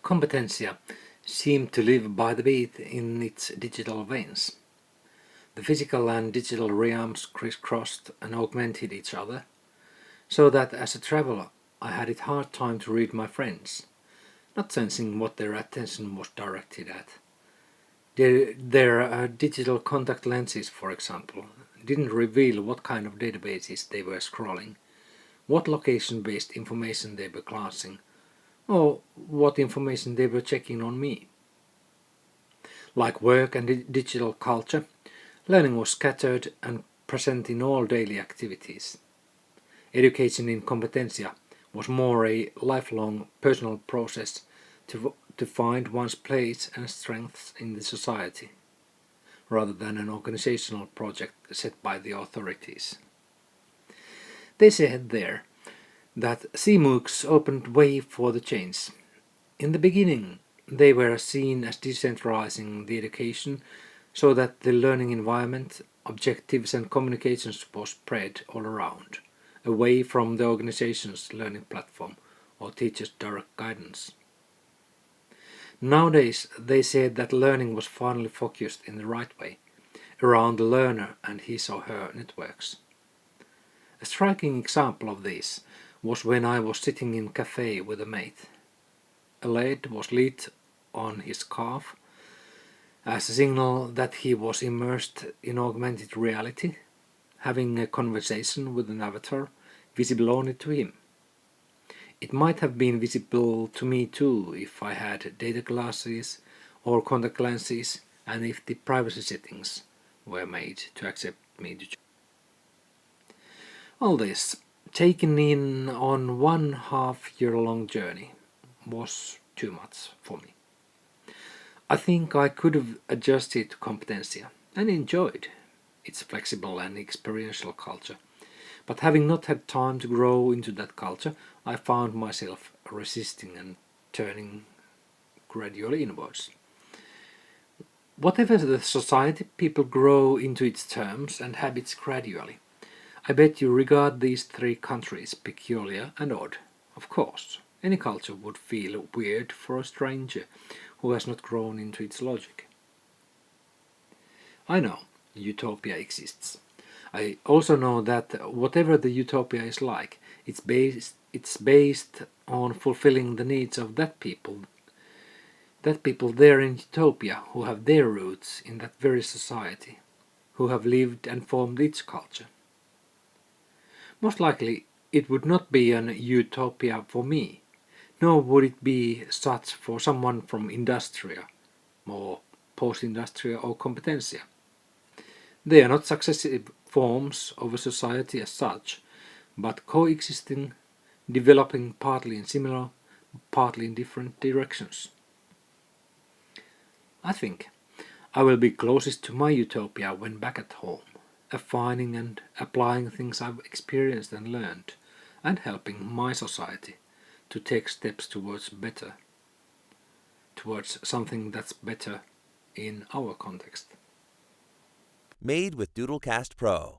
Competencia seemed to live by the beat in its digital veins. The physical and digital realms crisscrossed and augmented each other, so that as a traveler I had it hard time to read my friends, not sensing what their attention was directed at. Their digital contact lenses, for example, didn't reveal what kind of databases they were scrolling, what location-based information they were glancing, or what information they were checking on me. Like work and digital culture, learning was scattered and present in all daily activities. Education in Competencia was more a lifelong personal process to find one's place and strengths in the society, rather than an organizational project set by the authorities. They said there that Edcmoocs opened way for the change. In the beginning, they were seen as decentralizing the education so that the learning environment, objectives and communications was spread all around, away from the organization's learning platform or teachers' direct guidance. Nowadays, they said that learning was finally focused in the right way, around the learner and his or her networks. A striking example of this was when I was sitting in a cafe with a mate. A LED was lit on his calf as a signal that he was immersed in augmented reality, having a conversation with an avatar visible only to him. It might have been visible to me too if I had data glasses or contact lenses and if the privacy settings were made to accept me to. All this, taken in on 1.5-year-long journey, was too much for me. I think I could have adjusted to Competencia and enjoyed its flexible and experiential culture, but having not had time to grow into that culture, I found myself resisting and turning gradually inwards. Whatever the society, people grow into its terms and habits gradually. I bet you regard these three countries peculiar and odd. Of course, any culture would feel weird for a stranger who has not grown into its logic. I know utopia exists. I also know that whatever the utopia is like, it's based on fulfilling the needs of that people there in utopia who have their roots in that very society, who have lived and formed its culture. Most likely it would not be an utopia for me, nor would it be such for someone from Industria, or post-Industria or Competencia. They are not successive forms of a society as such, but coexisting, developing partly in similar, partly in different directions. I think I will be closest to my utopia when back at home, finding and applying things I've experienced and learned, and helping my society to take steps towards better, towards something that's better in our context. Made with Doodlecast Pro.